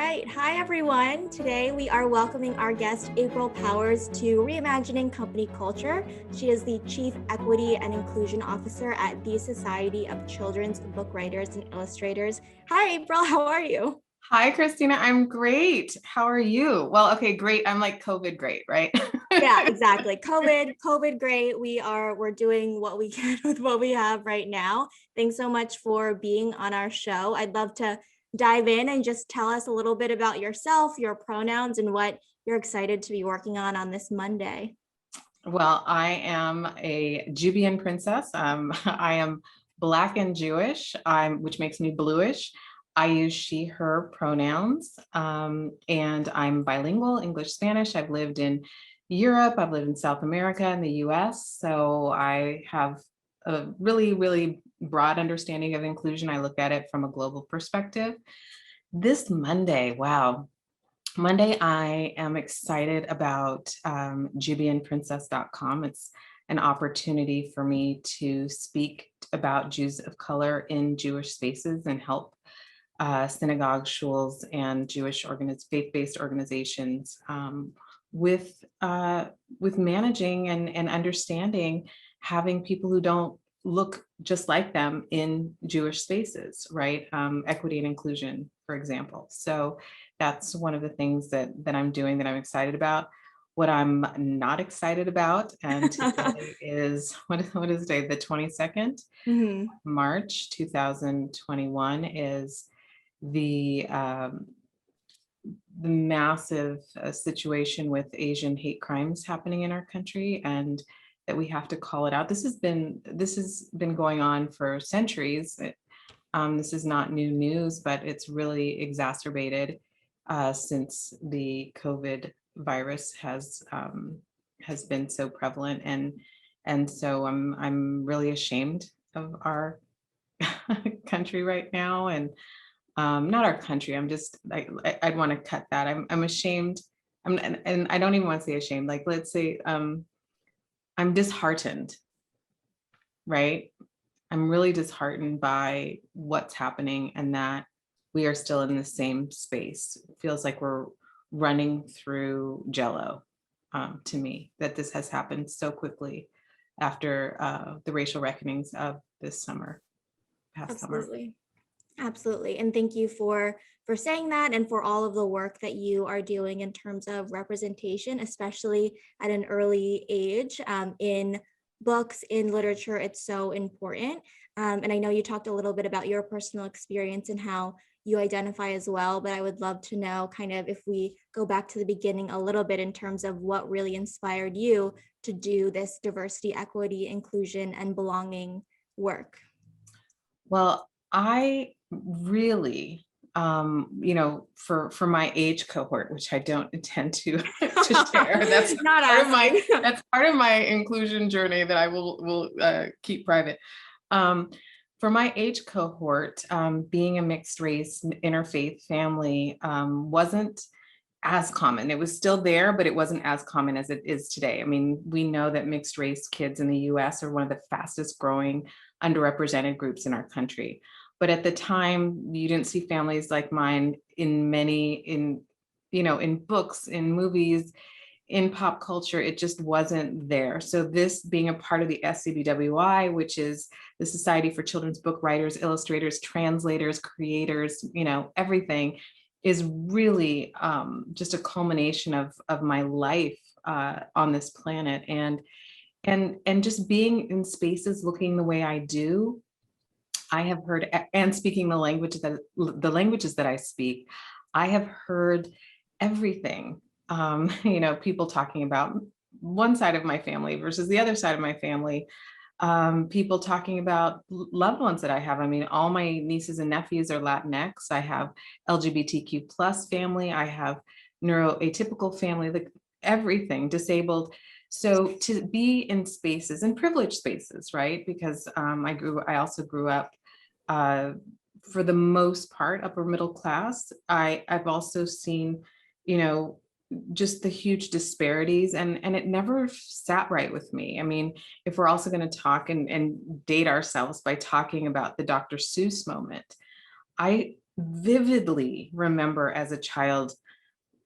right. Hi, everyone. Today we are welcoming our guest, April Powers, to Reimagining Company Culture. She is the Chief Equity and Inclusion Officer at the Society of Children's Book Writers and Illustrators. Hi, April. How are you? Hi, Christina. I'm great. How are you? Well, okay, great. I'm like COVID great, right? Yeah, exactly. COVID, great. We're doing what we can with what we have right now. Thanks so much for being on our show. I'd love to dive in and just tell us a little bit about yourself, your pronouns, and what you're excited to be working on this Monday. Well, I am a Jubian princess. I am Black and Jewish, which makes me bluish. I use she, her pronouns, and I'm bilingual, English, Spanish. I've lived in Europe, I've lived in South America and the US, so I have a really, really broad understanding of inclusion. I look at it from a global perspective. This Monday, wow. Monday, I am excited about jubianprincess.com. It's an opportunity for me to speak about Jews of color in Jewish spaces and help synagogues, shuls, and Jewish faith-based organizations with managing and understanding having people who don't look just like them in Jewish spaces, right? Equity and inclusion, for example. So that's one of the things that I'm doing that I'm excited about. What I'm not excited about, and today is, what is today, the 22nd, March 2021, is the massive situation with Asian hate crimes happening in our country, and that we have to call it out. This has been going on for centuries. This is not new news, but it's really exacerbated since the COVID virus has been so prevalent, and so I'm really ashamed of our country right now, and not our country. I'd want to cut that. I'm ashamed. And I don't even want to say ashamed. Like, let's say I'm disheartened, right? I'm really disheartened by what's happening and that we are still in the same space. It feels like we're running through Jello to me, that this has happened so quickly after the racial reckonings of this summer, past summer. Absolutely. And thank you for saying that and for all of the work that you are doing in terms of representation, especially at an early age in books, in literature. It's so important. And I know you talked a little bit about your personal experience and how you identify as well, but I would love to know kind of if we go back to the beginning a little bit in terms of what really inspired you to do this diversity, equity, inclusion, and belonging work. Well, I really, for my age cohort, which I don't intend to share, that's that's part of my inclusion journey that I will keep private. For my age cohort, being a mixed race interfaith family wasn't as common. It was still there, but it wasn't as common as it is today. I mean, we know that mixed race kids in the US are one of the fastest growing underrepresented groups in our country. But at the time, you didn't see families like mine in books, in movies, in pop culture. It just wasn't there. So this being a part of the SCBWI, which is the Society for Children's Book Writers, Illustrators, Translators, Creators, everything, is really just a culmination of my life on this planet, and just being in spaces looking the way I do. I have heard, and speaking the languages that I speak, I have heard everything. People talking about one side of my family versus the other side of my family. People talking about loved ones that I have. I mean, all my nieces and nephews are Latinx. I have LGBTQ plus family. I have neuroatypical family, like everything, disabled. So to be in spaces, and privileged spaces, right? Because I also grew up for the most part upper middle class. I've also seen, just the huge disparities, and it never sat right with me. I mean, if we're also going to talk and date ourselves by talking about the Dr. Seuss moment, I vividly remember as a child,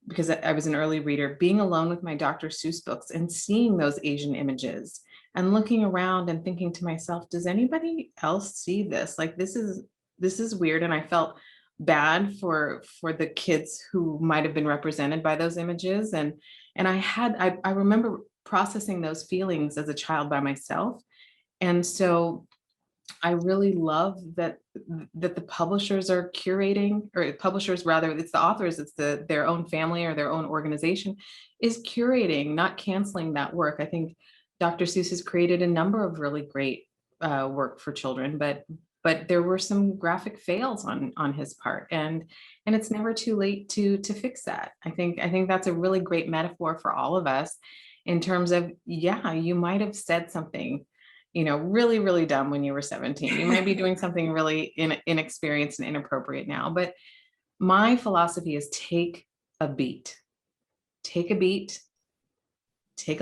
because I was an early reader, being alone with my Dr. Seuss books and seeing those Asian images and looking around and thinking to myself, does anybody else see this? Like, this is weird. And I felt bad for the kids who might have been represented by those images. And I remember processing those feelings as a child by myself. And so I really love that the publishers are curating, or publishers rather, it's the authors, it's their own family or their own organization is curating, not canceling that work. I think Dr. Seuss has created a number of really great work for children, but there were some graphic fails on his part, and it's never too late to fix that. I think that's a really great metaphor for all of us in terms of, yeah, you might have said something, really, really dumb when you were 17. You might be doing something really inexperienced and inappropriate now. But my philosophy is take a beat, take a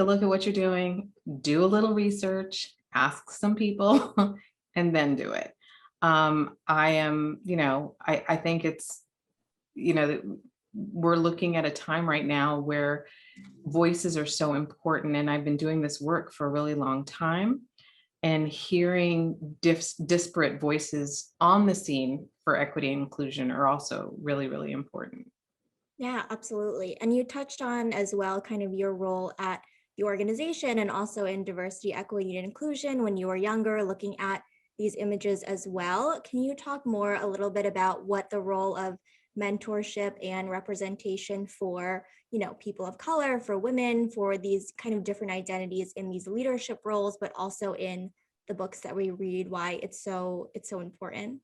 look at what you're doing, do a little research, ask some people, and then do it. I think it's, we're looking at a time right now where voices are so important. And I've been doing this work for a really long time. And hearing disparate voices on the scene for equity and inclusion are also really, really important. Yeah, absolutely. And you touched on as well kind of your role at the organization and also in diversity, equity, and inclusion when you were younger, looking at these images as well. Can you talk more a little bit about what the role of mentorship and representation for, people of color, for women, for these kind of different identities in these leadership roles, but also in the books that we read, why it's so important?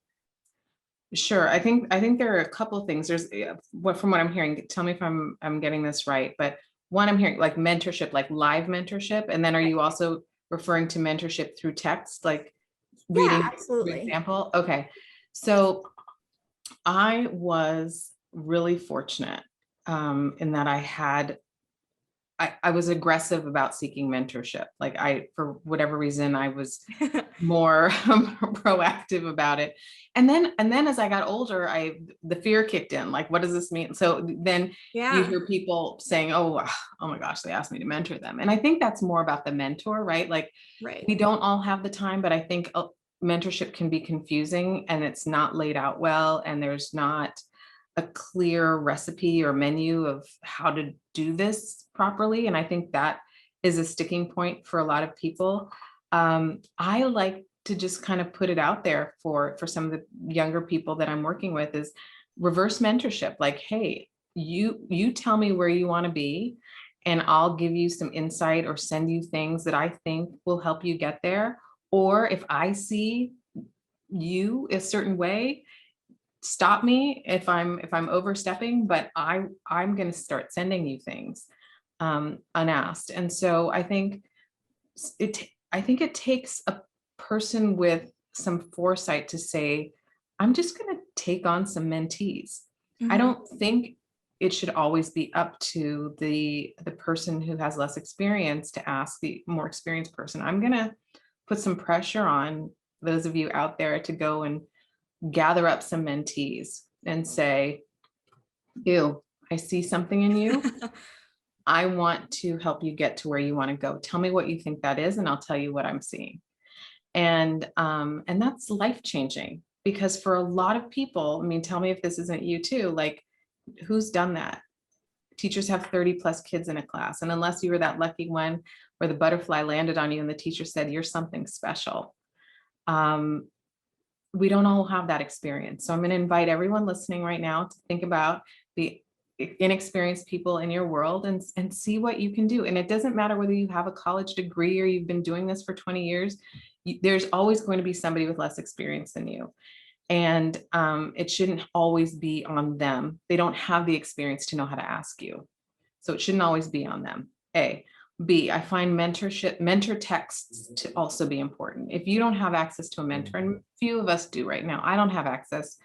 Sure. I think there are a couple of things. There's from what I'm hearing, tell me if I'm getting this right, but one, I'm hearing like mentorship, like live mentorship. And then are you also referring to mentorship through text, like reading, Yeah, for absolutely. example? Okay. So I was really fortunate in that I was aggressive about seeking mentorship. Like for whatever reason, I was more proactive about it. And then as I got older, the fear kicked in. Like, what does this mean? So then you Yeah. hear people saying, oh my gosh, they asked me to mentor them. And I think that's more about the mentor, right? Like, Right. we don't all have the time, but I think mentorship can be confusing and it's not laid out well. And there's not a clear recipe or menu of how to do this properly. And I think that is a sticking point for a lot of people. I like to just kind of put it out there for some of the younger people that I'm working with is reverse mentorship. Like, hey, you tell me where you want to be, and I'll give you some insight or send you things that I think will help you get there. Or if I see you a certain way, stop me if I'm overstepping, but I'm going to start sending you things unasked. And so I think it takes a person with some foresight to say, I'm just going to take on some mentees. I don't think it should always be up to the person who has less experience to ask the more experienced person. I'm going to put some pressure on those of you out there to go and gather up some mentees and say, ew, I see something in you. I want to help you get to where you want to go. Tell me what you think that is, and I'll tell you what I'm seeing. And that's life-changing, because for a lot of people, I mean, tell me if this isn't you too, like, who's done that? Teachers have 30 plus kids in a class. And unless you were that lucky one where the butterfly landed on you and the teacher said, you're something special, we don't all have that experience. So I'm going to invite everyone listening right now to think about the inexperienced people in your world and see what you can do. And it doesn't matter whether you have a college degree or you've been doing this for 20 years, there's always going to be somebody with less experience than you. And it shouldn't always be on them. They don't have the experience to know how to ask you. So it shouldn't always be on them. A. B, I find mentor texts to also be important. If you don't have access to a mentor, and few of us do right now, I don't have access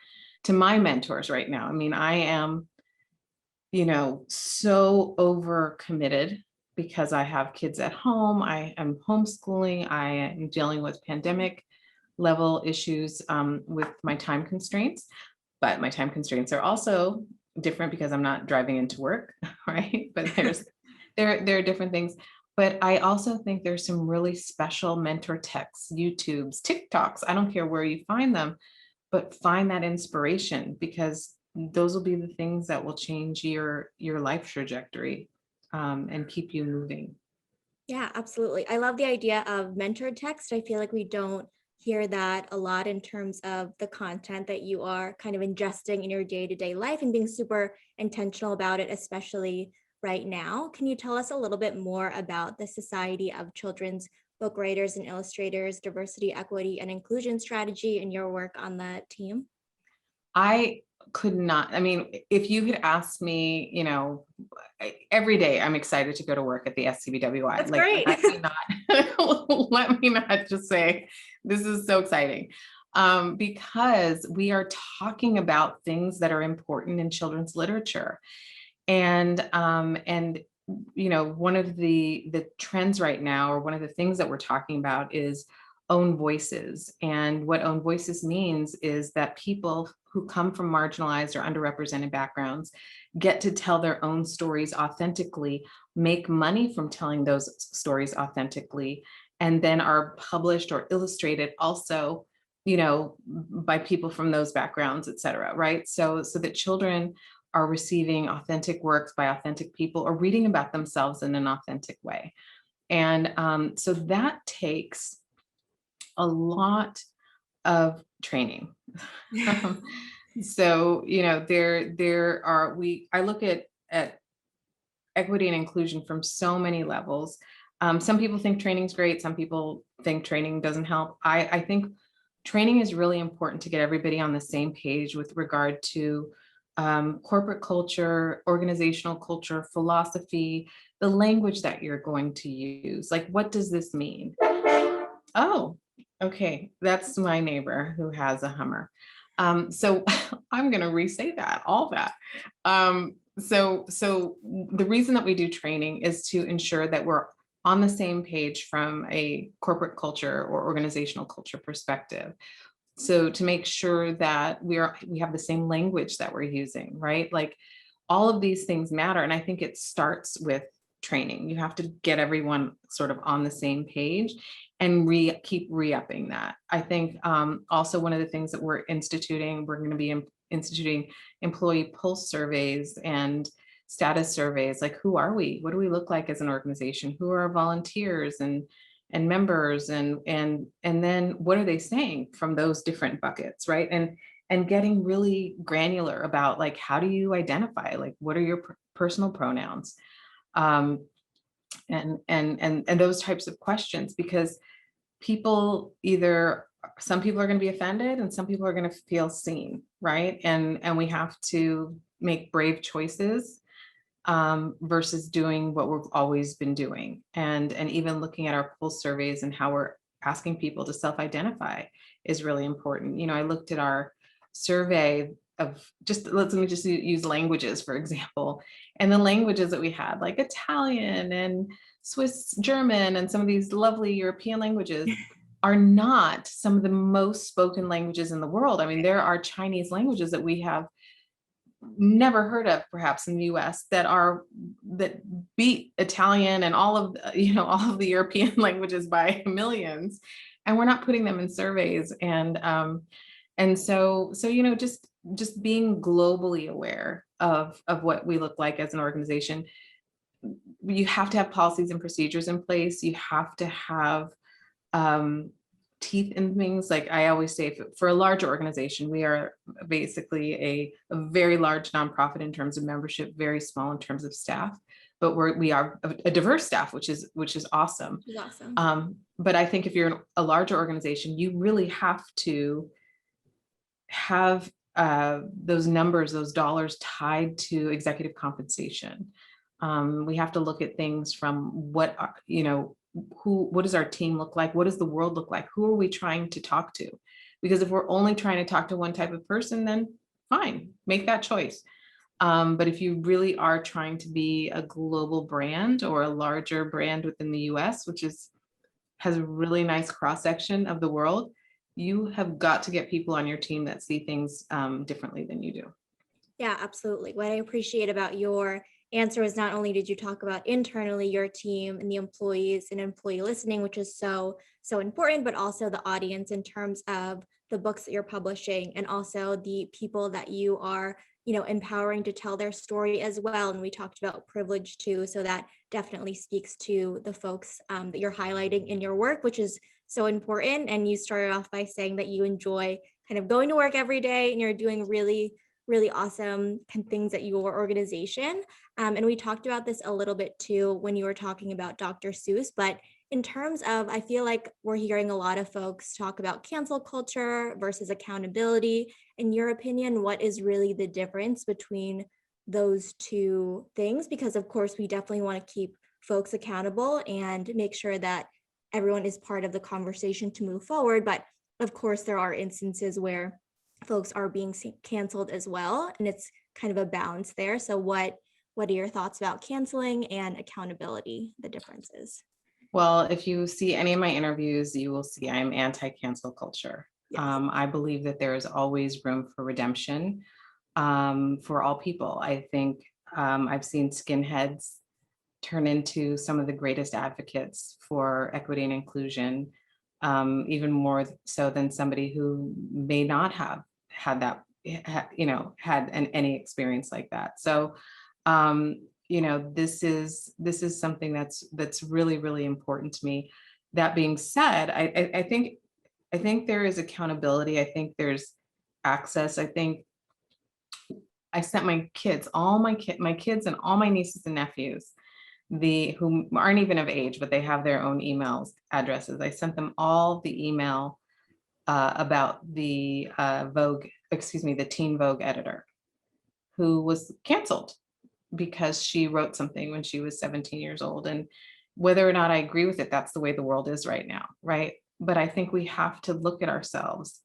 to my mentors right now. I mean, I am, so overcommitted because I have kids at home. I am homeschooling. I am dealing with pandemic level issues with my time constraints. but my time constraints are also different because I'm not driving into work, right? But there are different things. But I also think there's some really special mentor texts, YouTubes, TikToks. I don't care where you find them, but find that inspiration, because those will be the things that will change your life trajectory, and keep you moving. Yeah, absolutely. I love the idea of mentored text. I feel like we don't hear that a lot in terms of the content that you are kind of ingesting in your day-to-day life and being super intentional about it, especially right now. Can you tell us a little bit more about the Society of Children's Book Writers and Illustrators Diversity, Equity, and Inclusion Strategy and your work on the team? I could not, I mean, if you had asked me, every day I'm excited to go to work at the SCBWI. That's Like, great. let me not just say, this is so exciting. Because we are talking about things that are important in children's literature. And one of the trends right now, or one of the things that we're talking about, is own voices. And what own voices means is that people who come from marginalized or underrepresented backgrounds get to tell their own stories authentically, make money from telling those stories authentically, and then are published or illustrated also, by people from those backgrounds, et cetera, right? So that children are receiving authentic works by authentic people, or reading about themselves in an authentic way. And so that takes a lot of training. So, I look at equity and inclusion from so many levels. Some people think training's great. Some people think training doesn't help. I think training is really important to get everybody on the same page with regard to corporate culture, organizational culture, philosophy, the language that you're going to use. Like, what does this mean? Oh, okay. That's my neighbor who has a Hummer. So I'm going to re-say that, all that. So the reason that we do training is to ensure that we're on the same page from a corporate culture or organizational culture perspective. So to make sure that we have the same language that we're using, right? Like, all of these things matter. And I think it starts with training. You have to get everyone sort of on the same page and keep re-upping that. I think also one of the things that we're going to be instituting employee pulse surveys and status surveys. Like, who are we? What do we look like as an organization? Who are our volunteers and members, and then what are they saying from those different buckets, right? And getting really granular about, like, how do you identify? Like, what are your personal pronouns? And those types of questions, because some people are going to be offended and some people are going to feel seen, right? And we have to make brave choices versus doing what we've always been doing. And even looking at our pulse surveys and how we're asking people to self-identify is really important. I looked at our survey of let me just use languages, for example. And the languages that we had, like Italian and Swiss German and some of these lovely European languages, are not some of the most spoken languages in the world. I mean, there are Chinese languages that we have never heard of, perhaps in the US, that beat Italian and all of the European languages by millions, and we're not putting them in surveys. And so just being globally aware of what we look like as an organization. You have to have policies and procedures in place. You have to have teeth in things. Like I always say, for a larger organization, we are basically a very large nonprofit in terms of membership, very small in terms of staff, but we are a diverse staff, which is awesome. Awesome. But I think if you're a larger organization, you really have to have those numbers, those dollars tied to executive compensation. We have to look at things from what does our team look like? What does the world look like? Who are we trying to talk to? Because if we're only trying to talk to one type of person, then fine, make that choice. But if you really are trying to be a global brand or a larger brand within the US, which has a really nice cross-section of the world, you have got to get people on your team that see things differently than you do. Yeah, absolutely. What I appreciate about your answer is not only did you talk about internally your team and the employees and employee listening, which is so important, but also the audience in terms of the books that you're publishing and also the people that you are, empowering to tell their story as well. And we talked about privilege too. So that definitely speaks to the folks that you're highlighting in your work, which is so important. And you started off by saying that you enjoy kind of going to work every day and you're doing really awesome things at your organization. And we talked about this a little bit too when you were talking about Dr. Seuss, but in terms of, I feel like we're hearing a lot of folks talk about cancel culture versus accountability. In your opinion, what is really the difference between those two things? Because of course, we definitely want to keep folks accountable and make sure that everyone is part of the conversation to move forward. But of course, there are instances where folks are being canceled as well, and it's kind of a balance there. So what are your thoughts about canceling and accountability, the differences? Well, if you see any of my interviews, you will see I'm anti-cancel culture. Yes. I believe that there is always room for redemption for all people. I think I've seen skinheads turn into some of the greatest advocates for equity and inclusion, even more so than somebody who may not have had that, had any experience like that. So, this is something that's really, really important to me. That being said, I think there is accountability. I think there's access. I think I sent my kids, my kids and all my nieces and nephews, who aren't even of age, but they have their own emails addresses. I sent them all the email about the the Teen Vogue editor who was canceled because she wrote something when she was 17 years old. And whether or not I agree with it, that's the way the world is right now, right? But I think we have to look at ourselves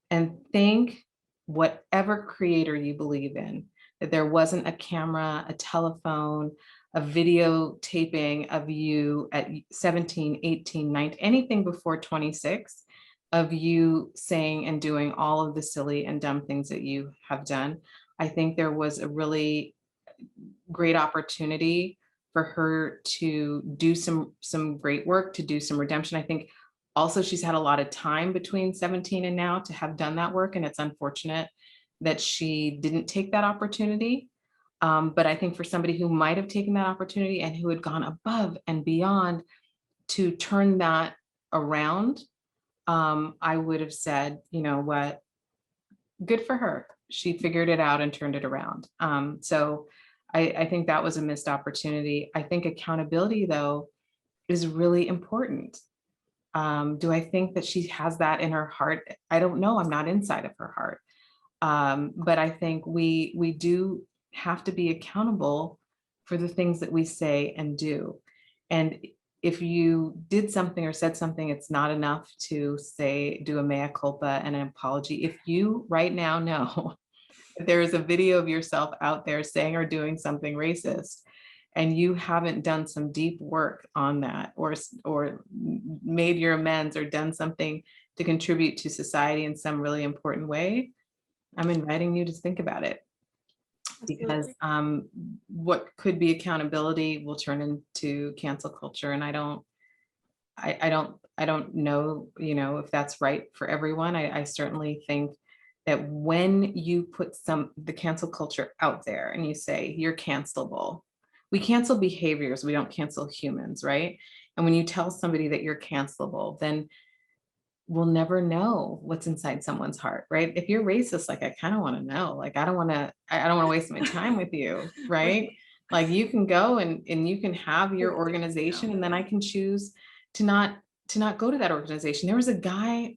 and think, whatever creator you believe in, that there wasn't a camera, a telephone, a videotaping of you at 17, 18, 19, anything before 26, of you saying and doing all of the silly and dumb things that you have done. I think there was a really great opportunity for her to do some great work, to do some redemption. I think also she's had a lot of time between 17 and now to have done that work, and it's unfortunate that she didn't take that opportunity. But I think for somebody who might have taken that opportunity and who had gone above and beyond to turn that around, I would have said, you know what, good for her. She figured it out and turned it around. So I think that was a missed opportunity. I think accountability, though, is really important. Do I think that she has that in her heart? I don't know. I'm not inside of her heart. But I think we do have to be accountable for the things that we say and do. And if you did something or said something, it's not enough to do a mea culpa and an apology. If you right now know that there is a video of yourself out there saying or doing something racist, and you haven't done some deep work on that, or made your amends or done something to contribute to society in some really important way, I'm inviting you to think about it. Because what could be accountability will turn into cancel culture. And I don't know, if that's right for everyone. I certainly think that when you put the cancel culture out there and you say you're cancelable, we cancel behaviors, we don't cancel humans, right? And when you tell somebody that you're cancelable, then we'll never know what's inside someone's heart, right? If you're racist, like, I kind of want to know, like, I don't want to waste my time with you, right? Like, you can go and you can have your organization, and then I can choose to not go to that organization. There was a guy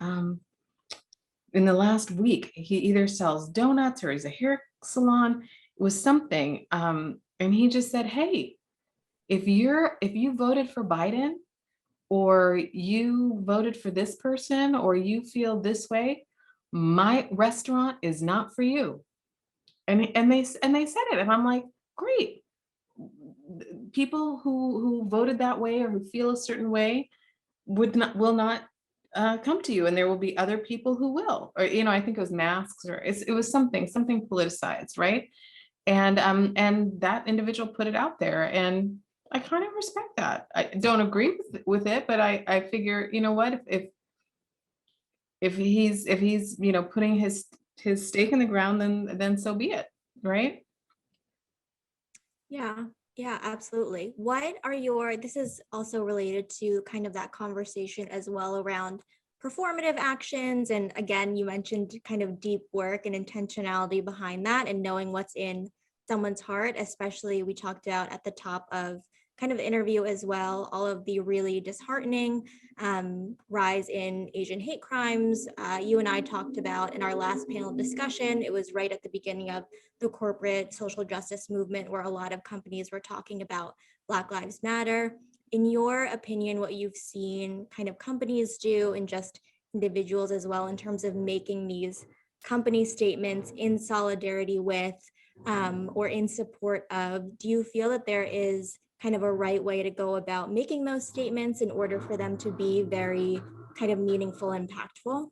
in the last week, he either sells donuts or he's a hair salon, it was something. And he just said, hey, if you voted for Biden, or you voted for this person, or you feel this way, my restaurant is not for you. And they said it, and I'm like, great. People who voted that way or who feel a certain way will not come to you, and there will be other people who will, or, you know, I think it was masks, or it was something politicized, right? And that individual put it out there, and I kind of respect that. I don't agree with it, but I figure, you know what, if he's you know, putting his stake in the ground, then so be it, right? Yeah, yeah, absolutely. What are your, this is also related to kind of that conversation as well around performative actions. And again, you mentioned kind of deep work and intentionality behind that and knowing what's in someone's heart, especially we talked about at the top of kind of the interview as well, all of the really disheartening rise in Asian hate crimes. You and I talked about in our last panel discussion, it was right at the beginning of the corporate social justice movement where a lot of companies were talking about Black Lives Matter. In your opinion, what you've seen kind of companies do and just individuals as well in terms of making these company statements in solidarity with or in support of, do you feel that there is kind of a right way to go about making those statements in order for them to be very kind of meaningful and impactful?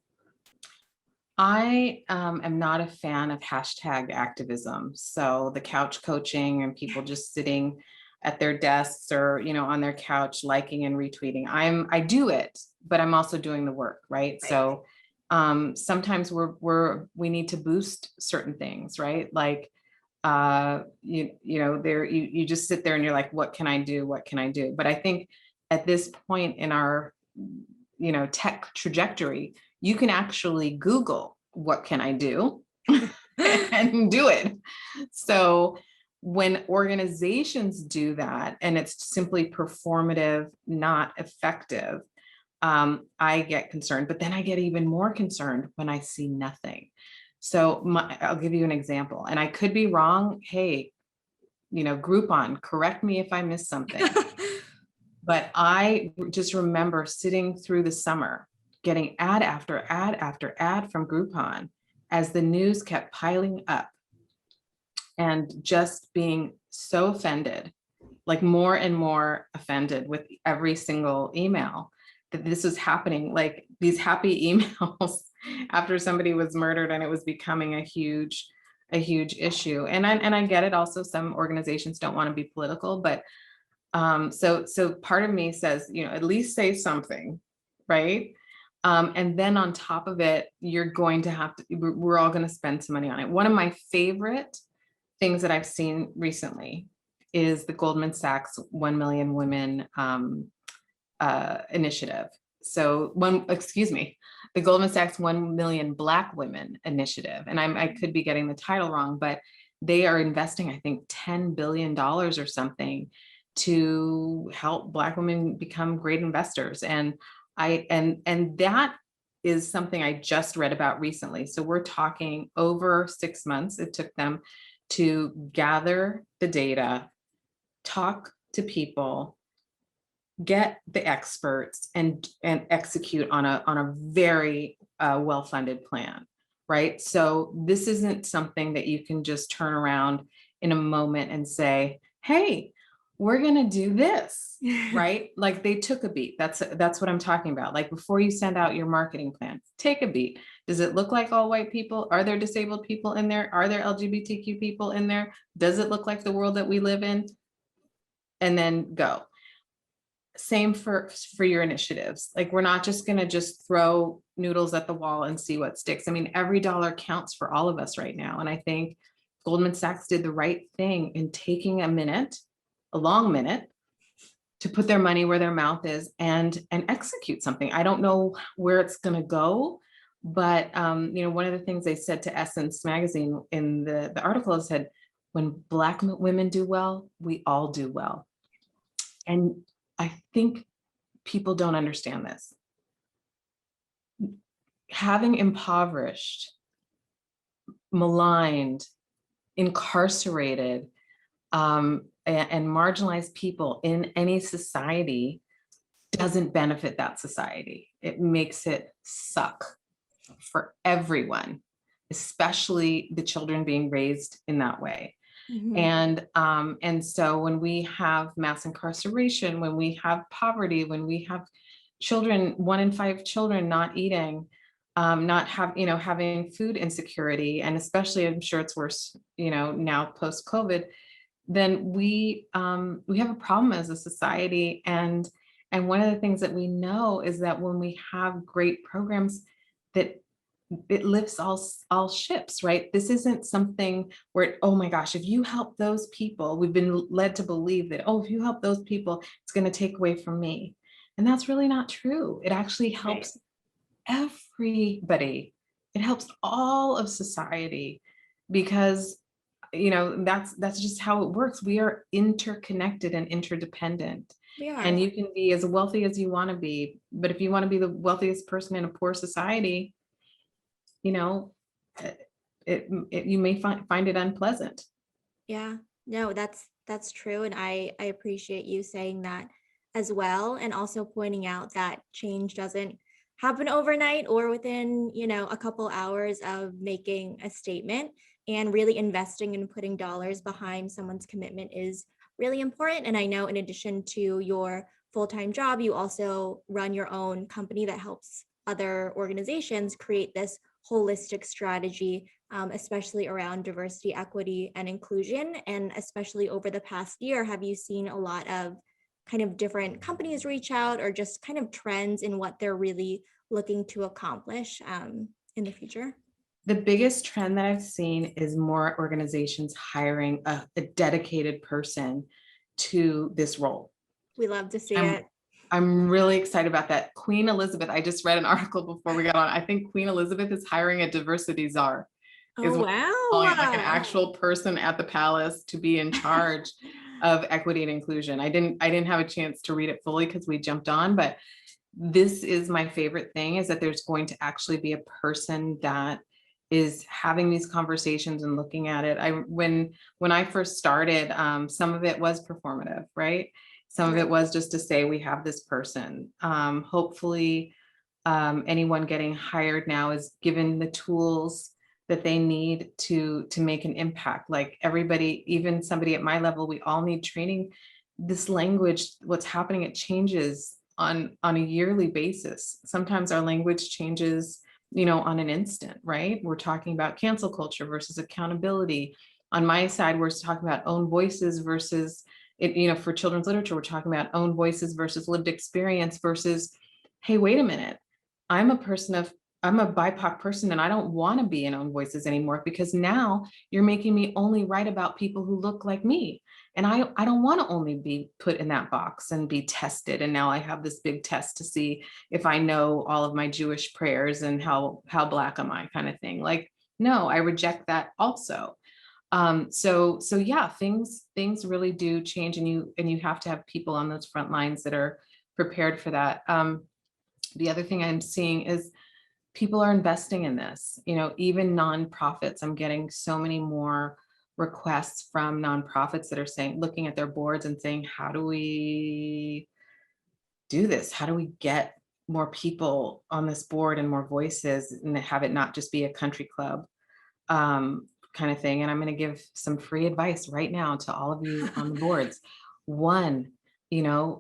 I am not a fan of hashtag activism. So the couch coaching and people just sitting at their desks or, you know, on their couch, liking and retweeting. I do it, but I'm also doing the work, right? So sometimes we need to boost certain things, right? Like, you know, you just sit there and you're like, what can I do? What can I do? But I think at this point in our, you know, tech trajectory, you can actually Google, what can I do? And do it. So when organizations do that and it's simply performative, not effective, I get concerned, but then I get even more concerned when I see nothing. So I'll give you an example, and I could be wrong. Hey, you know, Groupon, correct me if I miss something. But I just remember sitting through the summer, getting ad after ad after ad from Groupon as the news kept piling up, and just being so offended, like more and more offended with every single email that this was happening, like these happy emails after somebody was murdered, and it was becoming a huge issue. And I get it. Also, some organizations don't want to be political, but so part of me says, you know, at least say something, right? And then on top of it, you're going to have to, we're all going to spend some money on it. One of my favorite things that I've seen recently is the Goldman Sachs 1 Million Women initiative. So the Goldman Sachs 1 Million Black Women initiative. And I could be getting the title wrong, but they are investing, I think, $10 billion or something to help Black women become great investors. And that is something I just read about recently. So we're talking over 6 months it took them to gather the data, talk to people, get the experts, and execute on a very well-funded plan, right? So this isn't something that you can just turn around in a moment and say, hey, we're going to do this, right? Like they took a beat. That's what I'm talking about. Like before you send out your marketing plan, take a beat. Does it look like all white people? Are there disabled people in there? Are there LGBTQ people in there? Does it look like the world that we live in? And then go. Same for your initiatives. Like we're not just going to just throw noodles at the wall and see what sticks. I mean, every dollar counts for all of us right now. And I think Goldman Sachs did the right thing in taking a long minute, to put their money where their mouth is and execute something. I don't know where it's going to go, but you know, one of the things they said to Essence magazine in the article said, when Black women do well, we all do well. And I think people don't understand this. Having impoverished, maligned, incarcerated, and marginalized people in any society doesn't benefit that society. It makes it suck for everyone, especially the children being raised in that way. Mm-hmm. And so when we have mass incarceration, when we have poverty, when we have children, 1 in 5 children not eating, having food insecurity, and especially I'm sure it's worse, now post-COVID, then we have a problem as a society. And one of the things that we know is that when we have great programs, that it lifts all ships, right? This isn't something where, oh my gosh, if you help those people, we've been led to believe that, oh, if you help those people, it's going to take away from me. And that's really not true. It actually Right. helps everybody. It helps all of society, because that's just how it works. We are interconnected and interdependent. We And are. you can be as wealthy as you want to be, but if you want to be the wealthiest person in a poor society, you know, you may find it unpleasant. Yeah, no, that's true. And I appreciate you saying that as well. And also pointing out that change doesn't happen overnight or within, a couple hours of making a statement, and really investing and putting dollars behind someone's commitment is really important. And I know in addition to your full-time job, you also run your own company that helps other organizations create this holistic strategy, especially around diversity, equity, and inclusion. And especially over the past year, have you seen a lot of kind of different companies reach out, or just kind of trends in what they're really looking to accomplish in the future? The biggest trend that I've seen is more organizations hiring a dedicated person to this role. We love to see I'm it. I'm really excited about that. Queen Elizabeth, I just read an article before we got on. I think Queen Elizabeth is hiring a diversity czar, is Oh, what I'm calling it, like an wow. actual person at the palace to be in charge of equity and inclusion. I didn't have a chance to read it fully because we jumped on, but this is my favorite thing, is that there's going to actually be a person that is having these conversations and looking at it. When I first started, some of it was performative, right? Some of it Right. was just to say we have this person. Hopefully, anyone getting hired now is given the tools that they need to make an impact. Like everybody, even somebody at my level, we all need training. This language, what's happening, it changes on a yearly basis. Sometimes our language changes, on an instant, right? We're talking about cancel culture versus accountability. On my side, we're talking about own voices versus it, for children's literature, we're talking about own voices versus lived experience versus, hey, wait a minute, I'm I'm a BIPOC person and I don't want to be in own voices anymore, because now you're making me only write about people who look like me. And I don't want to only be put in that box and be tested. And now I have this big test to see if I know all of my Jewish prayers and how Black am I, kind of thing. Like, no, I reject that also. So yeah, things really do change, and you have to have people on those front lines that are prepared for that. The other thing I'm seeing is people are investing in this, even nonprofits. I'm getting so many more requests from nonprofits that are saying, looking at their boards and saying, how do we do this? How do we get more people on this board and more voices, and have it not just be a country club kind of thing? And I'm going to give some free advice right now to all of you on the boards. One,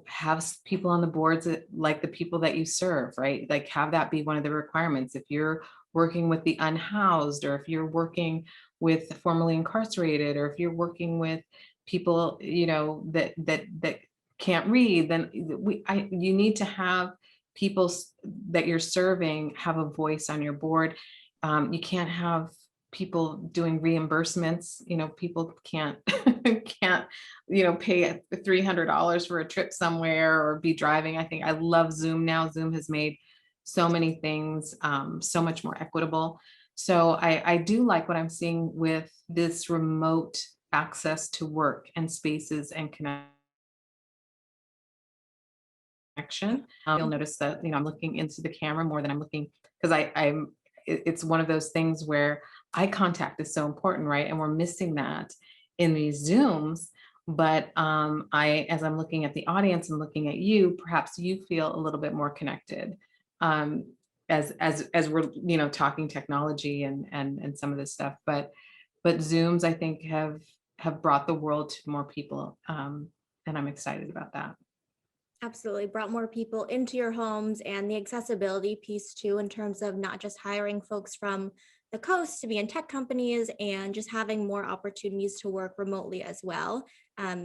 have people on the boards that, like the people that you serve, right? Like, have that be one of the requirements. If you're working with the unhoused, or if you're working with formerly incarcerated, or if you're working with people, that can't read, then you need to have people that you're serving have a voice on your board. You can't have people doing reimbursements. People can't can't pay $300 for a trip somewhere or be driving. I love Zoom now. Zoom has made so many things so much more equitable. So I do like what I'm seeing with this remote access to work and spaces and connection. You'll notice that I'm looking into the camera more than I'm looking, because it's one of those things where eye contact is so important, right? And we're missing that in these Zooms. But as I'm looking at the audience and looking at you, perhaps you feel a little bit more connected as we're talking technology and some of this stuff. But Zooms, I think, have brought the world to more people, and I'm excited about that. Absolutely. Brought more people into your homes, and the accessibility piece too, in terms of not just hiring folks from the coast to be in tech companies and just having more opportunities to work remotely as well,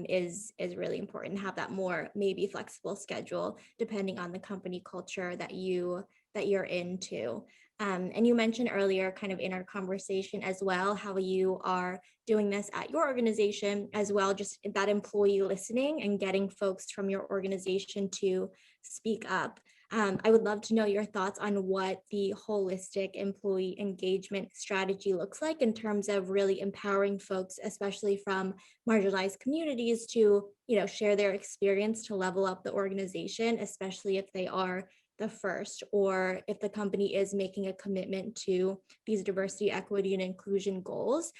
is really important. Have that more maybe flexible schedule depending on the company culture that you're into. And you mentioned earlier, kind of in our conversation as well, how you are doing this at your organization as well, just that employee listening and getting folks from your organization to speak up. I would love to know your thoughts on what the holistic employee engagement strategy looks like in terms of really empowering folks, especially from marginalized communities, to, share their experience to level up the organization, especially if they are the first, or if the company is making a commitment to these diversity, equity, and inclusion goals.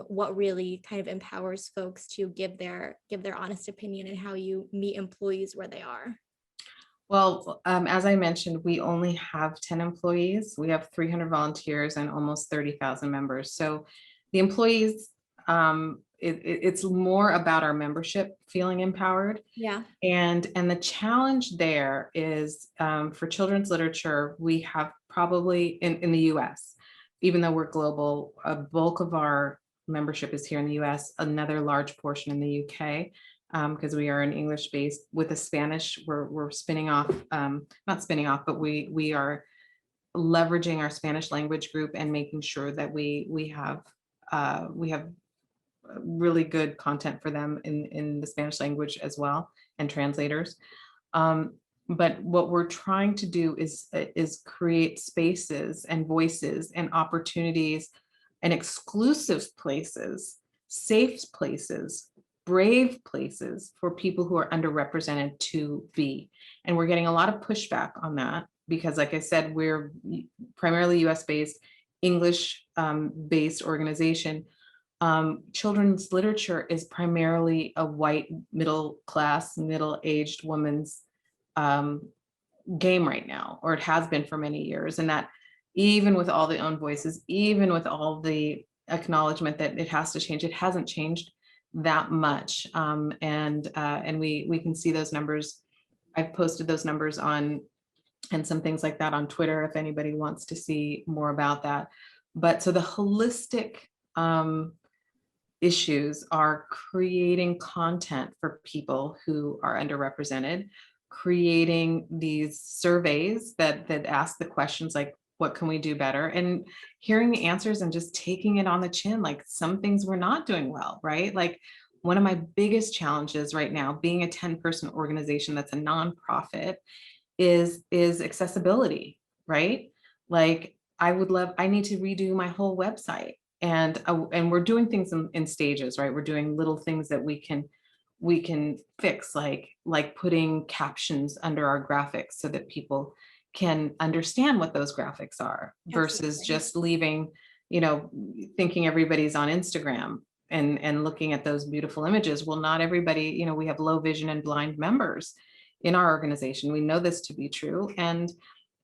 What really kind of empowers folks to give their honest opinion and how you meet employees where they are. Well, as I mentioned, we only have 10 employees. We have 300 volunteers and almost 30,000 members. So the employees, it's more about our membership feeling empowered. Yeah. And the challenge there is, for children's literature, we have probably in the US, even though we're global, a bulk of our membership is here in the US, another large portion in the UK, because we are an English based. With the Spanish, we're spinning off, not spinning off, but we are leveraging our Spanish language group and making sure that we have really good content for them in the Spanish language as well, and translators. But what we're trying to do is create spaces and voices and opportunities and exclusive places, safe places, brave places for people who are underrepresented to be. And we're getting a lot of pushback on that because, like I said, we're primarily US based, English based organization. Children's literature is primarily a white, middle class, middle-aged woman's game right now, or it has been for many years. And that even with all the own voices, even with all the acknowledgement that it has to change, it hasn't changed that much. And we can see those numbers. I've posted those numbers on and some things like that on Twitter if anybody wants to see more about that. But so the holistic issues are creating content for people who are underrepresented, creating these surveys that ask the questions like, what can we do better? And hearing the answers and just taking it on the chin, like some things we're not doing well, right? Like one of my biggest challenges right now, being a 10-person organization that's a nonprofit, is accessibility, right? Like I need to redo my whole website. And we're doing things in stages, right? We're doing little things that we can fix, like putting captions under our graphics so that people can understand what those graphics are, versus Absolutely. just leaving, thinking everybody's on Instagram and looking at those beautiful images. Well, not everybody, we have low vision and blind members in our organization. We know this to be true, and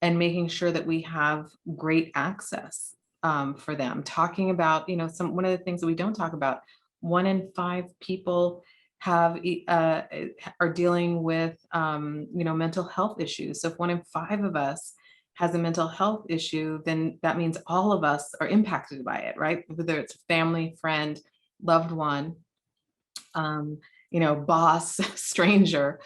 making sure that we have great access for them. Talking about, one of the things that we don't talk about, 1 in 5 people are dealing with mental health issues. So if 1 in 5 of us has a mental health issue, then that means all of us are impacted by it, right? Whether it's family, friend, loved one, boss, stranger.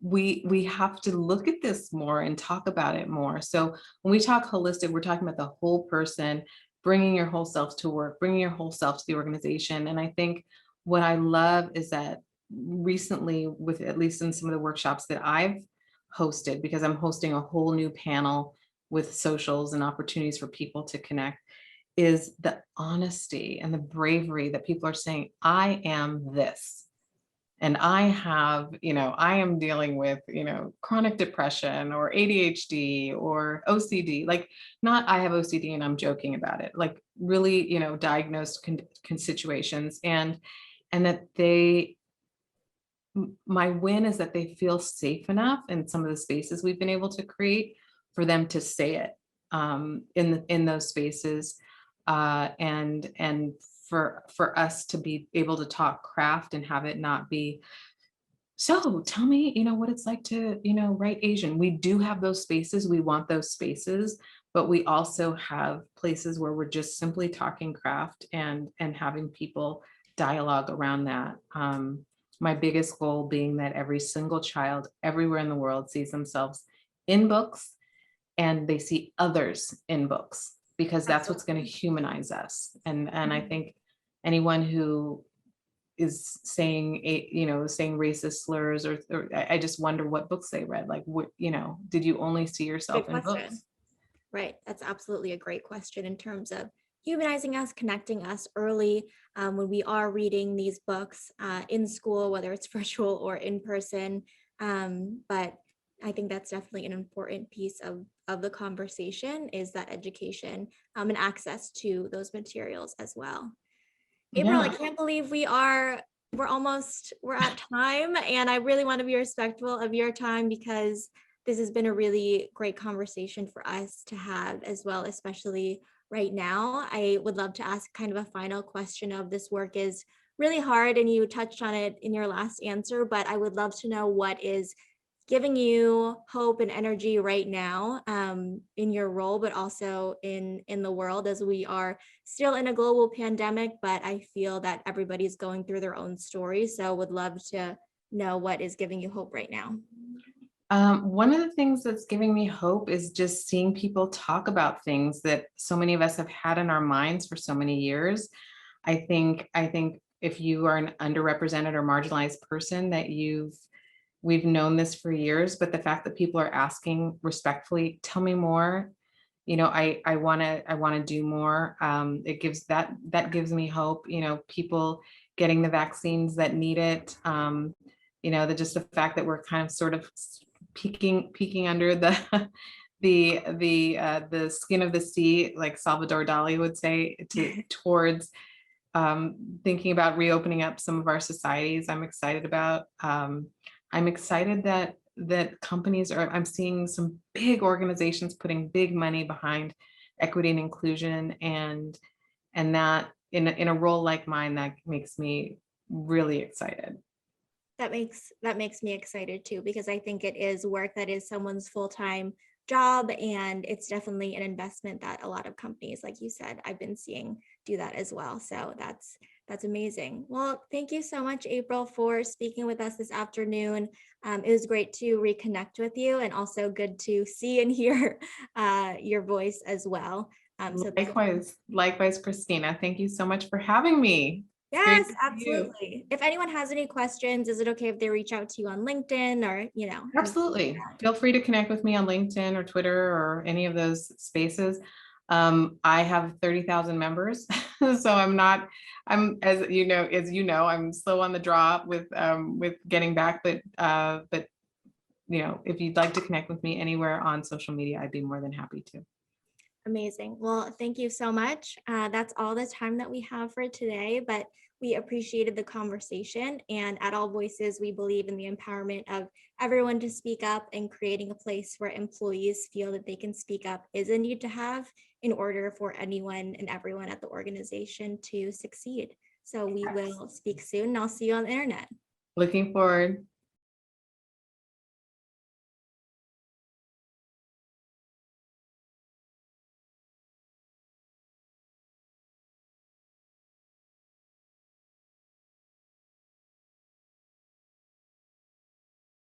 We have to look at this more and talk about it more. So when we talk holistic, we're talking about the whole person, bringing your whole self to work, bringing your whole self to the organization. And I think what I love is that recently, with at least in some of the workshops that I've hosted, because I'm hosting a whole new panel with socials and opportunities for people to connect, is the honesty and the bravery that people are saying, I am this. And I have, I am dealing with, chronic depression or ADHD or OCD, like not I have OCD and I'm joking about it, like really, diagnosed situations, and that my win is that they feel safe enough in some of the spaces we've been able to create for them to say it in those spaces, and for us to be able to talk craft and have it not be So tell me, what it's like to, write Asian. We do have those spaces. We want those spaces, but we also have places where we're just simply talking craft and having people dialogue around that. My biggest goal being that every single child everywhere in the world sees themselves in books and they see others in books, because that's what's going to Absolutely. humanize us. And I Mhm. think anyone who is saying saying racist slurs, or I just wonder what books they read. Like, what, did you only see Great yourself in question. books? Right. That's absolutely a great question in terms of humanizing us, connecting us early when we are reading these books in school, whether it's virtual or in person. But I think that's definitely an important piece of the conversation, is that education and access to those materials as well. April, I Yeah. can't believe we're at time, and I really want to be respectful of your time, because this has been a really great conversation for us to have as well, especially right now. I would love to ask kind of a final question. Of this work is really hard, and you touched on it in your last answer, but I would love to know what is giving you hope and energy right now in your role, but also in the world, as we are still in a global pandemic. But I feel that everybody's going through their own story. So would love to know what is giving you hope right now. One of the things that's giving me hope is just seeing people talk about things that so many of us have had in our minds for so many years. I think if you are an underrepresented or marginalized person, that we've known this for years, but the fact that people are asking respectfully, tell me more. I want to do more. It gives that gives me hope. People getting the vaccines that need it. The fact that we're kind of sort of peeking under the the skin of the sea, like Salvador Dali would say, towards thinking about reopening up some of our societies. I'm excited about. I'm excited that companies are. I'm seeing some big organizations putting big money behind equity and inclusion, and that in a role like mine, that makes me really excited. That makes me excited too, because I think it is work that is someone's full-time job, and it's definitely an investment that a lot of companies, like you said, I've been seeing do that as well. So that's amazing. Well, thank you so much, April, for speaking with us this afternoon. It was great to reconnect with you, and also good to see and hear your voice as well. So thank you. Likewise, Christina. Thank you so much for having me. It's great Yes, to see you. absolutely. If anyone has any questions, is it okay if they reach out to you on LinkedIn or, anything like Absolutely. that? Feel free to connect with me on LinkedIn or Twitter or any of those spaces. I have 30,000 members, so I'm I'm slow on the draw with getting back, but if you'd like to connect with me anywhere on social media, I'd be more than happy to. Amazing. Well, thank you so much. That's all the time that we have for today, but we appreciated the conversation. And at All Voices, we believe in the empowerment of everyone to speak up, and creating a place where employees feel that they can speak up is a need to have in order for anyone and everyone at the organization to succeed. So we will speak soon, and I'll see you on the internet. Looking forward.